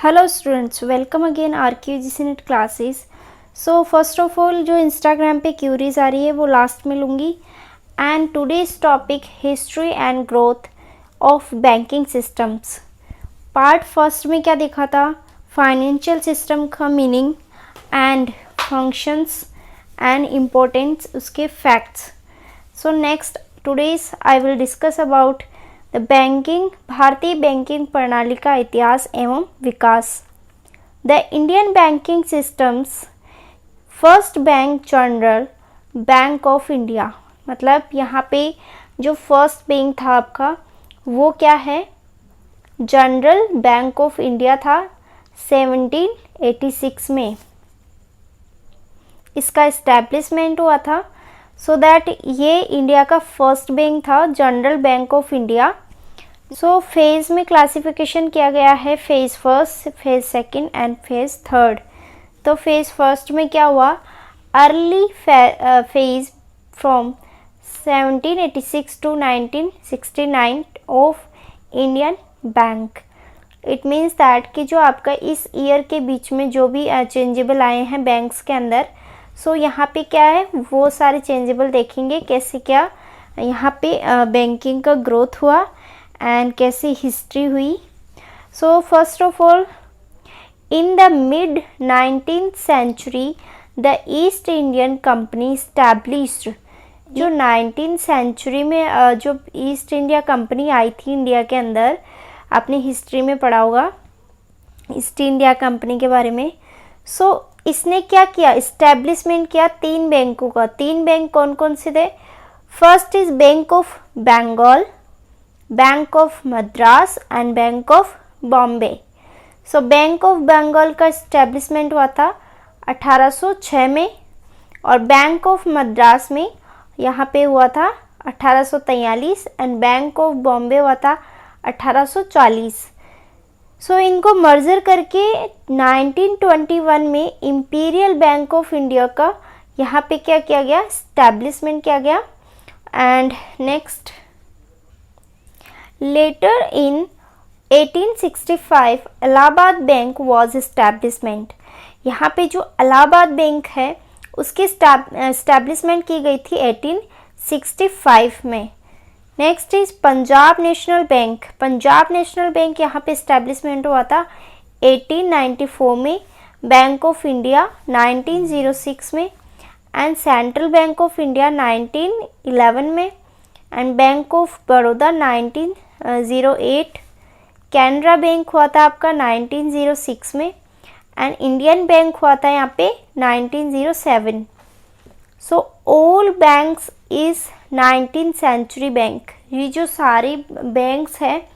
Hello students, welcome again RQGC net classes. So first of all जो Instagram पे queries आ रही है वो लास्ट में लूँगी। And today's topic history and growth of banking systems. Part first में क्या देखा था? फाइनेंशियल सिस्टम का meaning and functions and importance, उसके facts. So next today's I will discuss about the banking, भारतीय बैंकिंग प्रणाली का इतिहास एवं विकास। The Indian banking systems first bank general bank of India, मतलब यहाँ पे जो फर्स्ट बैंक था आपका वो क्या है? जनरल बैंक ऑफ इंडिया था 1786 में इसका इस्टेब्लिशमेंट हुआ था। सो दैट ये इंडिया का फर्स्ट बैंक था, general bank of India. So phase में क्लासिफिकेशन किया गया है, phase first, phase second and phase third. तो फेज़ फर्स्ट में क्या हुआ? Early phase from 1786 to 1969 of Indian bank. It means that कि जो आपका इस ईयर के बीच में जो भी चेंजेबल आए हैं बैंक्स के अंदर, सो यहाँ पे क्या है वो सारे चेंजेबल देखेंगे, कैसे क्या यहाँ पे बैंकिंग का ग्रोथ हुआ एंड कैसे हिस्ट्री हुई। So first of all, in the mid 19th century the East Indian company established. जो 19th सेंचुरी में जो ईस्ट इंडिया कंपनी आई थी इंडिया के अंदर, आपने हिस्ट्री में पढ़ा होगा ईस्ट इंडिया कंपनी के बारे में। सो इसने क्या किया? इस्टेब्लिशमेंट किया 3 बैंकों का। 3 बैंक कौन कौन से थे? First is bank of Bengal, bank of Madras and bank of Bombay. So bank of Bengal का इस्टेब्लिशमेंट हुआ था 1806 में, और बैंक ऑफ मद्रास में यहाँ पे हुआ था 1843 एंड बैंक ऑफ बॉम्बे हुआ था 1840। सो इनको मर्जर करके 1921 में इंपीरियल बैंक ऑफ इंडिया का यहाँ पे क्या किया गया? इस्टेब्लिशमेंट किया गया। And next, later in 1865 Allahabad bank was establishment. यहाँ पे जो इलाहाबाद बैंक है उसकी इस्टेब्लिशमेंट की गई थी 1865 में। Next is Punjab national bank. Punjab national bank यहाँ पे इस्टेब्लिशमेंट हुआ था 1894 में, बैंक ऑफ इंडिया 1906 में and central bank of India 1911 में and bank of Baroda 1908। Canara bank हुआ था आपका 1906 में एंड इंडियन बैंक हुआ था यहाँ पे 1907। So all banks is 19th century bank. ये जो सारे बैंक्स हैं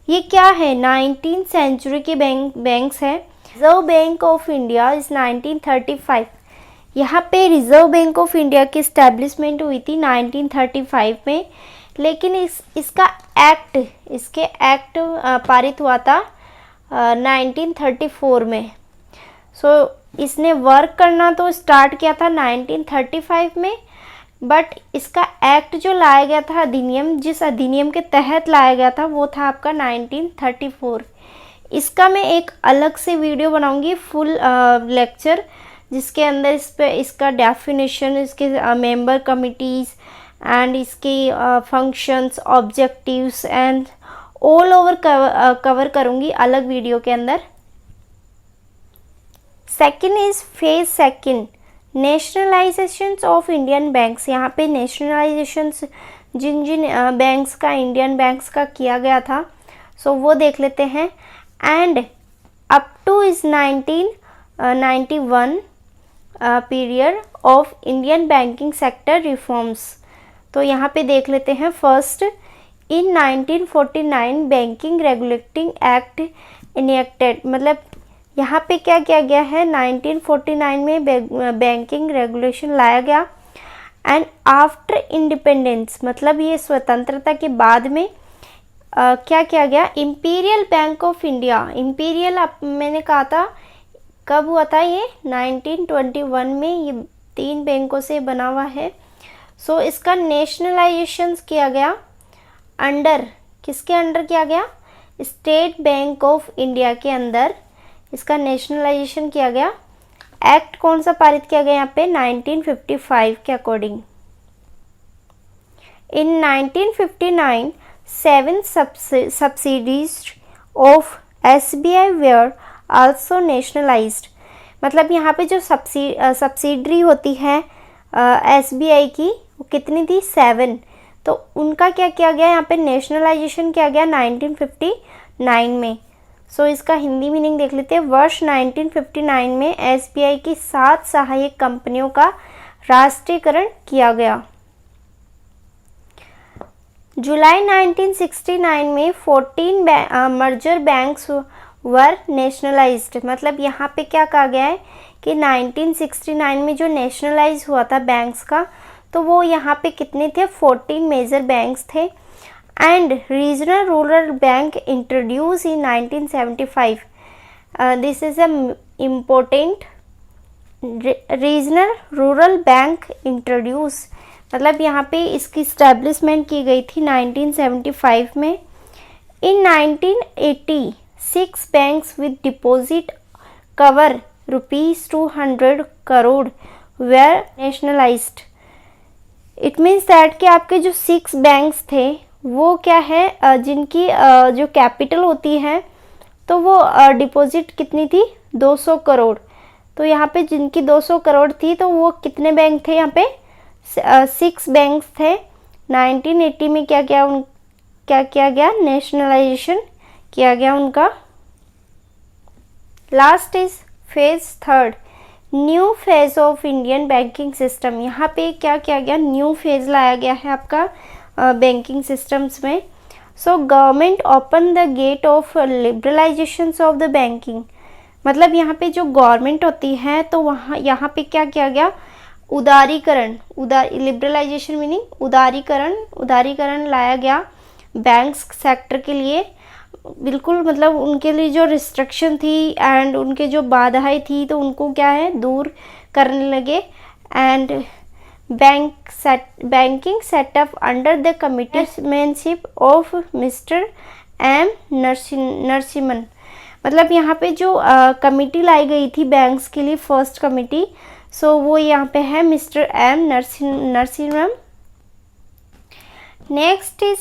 ये क्या है? 19th सेंचुरी के बैंक्स हैं। Reserve bank of India is 1935। यहाँ पे रिजर्व बैंक ऑफ इंडिया की इस्टेब्लिशमेंट हुई थी 1935 में, लेकिन इसके एक्ट पारित हुआ था 1934 में। सो इसने वर्क करना तो स्टार्ट किया था 1935 में, बट इसका एक्ट जो लाया गया था, अधिनियम, जिस अधिनियम के तहत लाया गया था वो था आपका 1934। इसका मैं एक अलग से वीडियो बनाऊंगी, फुल लेक्चर, जिसके अंदर इसका डेफिनेशन, इसके मेंबर कमिटीज़ एंड इसके functions, objectives and all over cover करूंगी अलग वीडियो के अंदर। Second is phase second, nationalisations of Indian banks. यहाँ पे नेशनलाइजेशंस जिन जिन बैंक्स का, इंडियन बैंक्स का किया गया था, सो वो देख लेते हैं। And up to is 1991 period of Indian banking sector reforms. तो यहाँ पे देख लेते हैं। First, in 1949 banking regulating act enacted, मतलब यहाँ पे क्या किया गया है? 1949 में बैंकिंग रेगुलेशन लाया गया। एंड आफ्टर इंडिपेंडेंस, मतलब ये स्वतंत्रता के बाद में क्या किया गया? Imperial bank of India. Imperial मैंने कहा था कब हुआ था? ये 1921 में। ये 3 बैंकों से बना हुआ है। सो इसका नेशनलाइजेशन किया गया अंडर, किसके अंडर किया गया? स्टेट बैंक ऑफ इंडिया के अंदर इसका नेशनलाइजेशन किया गया। एक्ट कौन सा पारित किया गया यहाँ पे 1955 के according. In 1959 7 subsidiaries of SBI were also nationalized। मतलब यहाँ पे जो सब्सिडरी होती है SBI की वो कितनी थी 7, तो उनका क्या किया गया यहाँ पे नेशनलाइजेशन किया गया 1959 में। सो इसका हिंदी मीनिंग देख लेते हैं। वर्ष 1959 में SBI की 7 सहायक कंपनियों का राष्ट्रीयकरण किया गया। जुलाई 1969 में 14 मर्जर बैंक्स वर नेशनलाइज्ड। मतलब यहाँ पे क्या कहा गया है कि 1969 में जो नेशनलाइज हुआ था बैंक्स का, तो वो यहाँ पे कितने थे 14 मेजर बैंक्स थे। And regional rural bank introduce in 1975। This is a important, regional rural bank introduce, मतलब यहाँ पे इसकी इस्टेब्लिशमेंट की गई थी 1975 में। In 1980 6 banks with deposit cover ₹200 crore were nationalised. It means that कि आपके जो 6 बैंक्स थे वो क्या है जिनकी जो कैपिटल होती है तो वो डिपॉजिट कितनी थी 200 करोड़। तो यहाँ पे जिनकी 200 करोड़ थी तो वो कितने बैंक थे यहाँ पे 6 बैंक्स थे। 1980 में क्या किया गया नेशनलाइजेशन किया गया उनका। Last is phase 3, new phase of Indian banking system. यहाँ पे क्या किया गया न्यू फेज लाया गया है आपका बैंकिंग सिस्टम्स में। So government open the gate of liberalisation of the banking. मतलब यहाँ पे जो गवर्नमेंट होती है तो यहाँ पे क्या किया गया उदारीकरण, लिबरलाइजेशन मीनिंग उदारीकरण लाया गया बैंक्स सेक्टर के लिए। बिल्कुल मतलब उनके लिए जो रिस्ट्रिक्शन थी एंड उनके जो बाधाएं थी तो उनको क्या है दूर करने लगे। And banking setup under the कमिटीमेंशिप ऑफ मिस्टर एम नरसिम्हन। मतलब यहाँ पे जो कमिटी लाई गई थी बैंक्स के लिए फर्स्ट कमिटी, सो वो यहाँ पे है mister M Narasimhan. Next is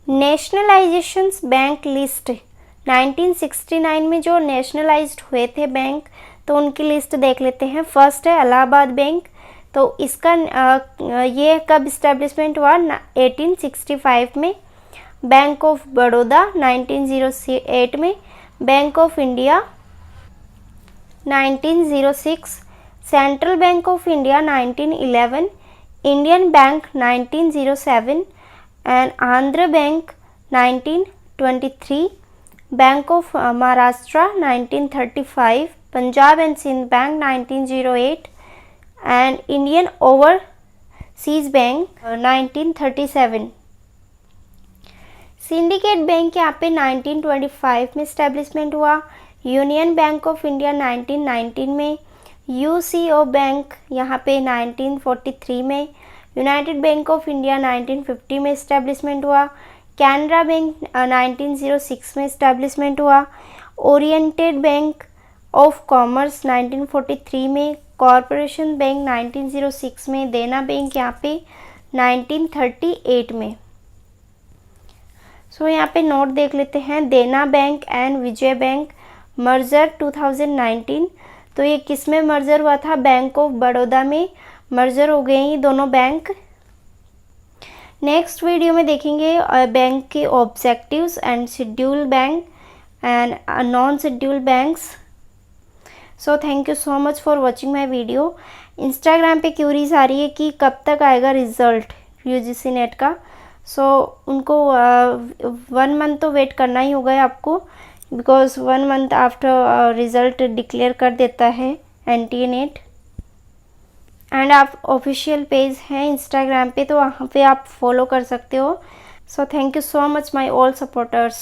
nationalisations bank list. 1969 में जो नेशनलाइज्ड हुए थे बैंक तो उनकी लिस्ट देख लेते हैं। फर्स्ट है इलाहाबाद बैंक, तो इसका ये कब इस्टेब्लिशमेंट हुआ 1865 में। बैंक ऑफ बड़ौदा 1908 में, bank of India 1906, central bank of India 1911, Indian bank 1907 and Andhra bank 1923, bank of Maharashtra 1935, Punjab and Sind bank 1908 and Indian overseas bank 1937। Syndicate bank यहाँ पे 1925 में इस्टेब्लिशमेंट हुआ। यूनियन बैंक ऑफ इंडिया 1919 में, यूसीओ बैंक यहाँ पे 1943 में, यूनाइटेड बैंक ऑफ इंडिया 1950 में establishment हुआ। कैनरा बैंक 1906 में इस्टेब्लिशमेंट हुआ। ओरिएंटेड बैंक ऑफ कॉमर्स 1943 में, कॉरपोरेशन बैंक 1906 में, देना बैंक यहाँ पे 1938 में। सो यहाँ पे नोट देख लेते हैं। देना bank and Vijay bank merger 2019। तो ये किस में मर्जर हुआ था बैंक ऑफ बड़ौदा में मर्जर हो गए ये दोनों बैंक। नेक्स्ट वीडियो में देखेंगे बैंक के objectives and schedule bank and non schedule banks. So thank you so much for watching my video. Instagram पे क्यूरीज आ रही है कि कब तक आएगा रिजल्ट यूजीसी नेट का। सो उनको 1 मंथ तो वेट करना ही होगा आपको, because 1 month after result declare कर देता है एनटीए नेट। एंड आप ऑफिशियल पेज है इंस्टाग्राम पे तो वहाँ पे आप फॉलो कर सकते हो। So thank you so much my all supporters.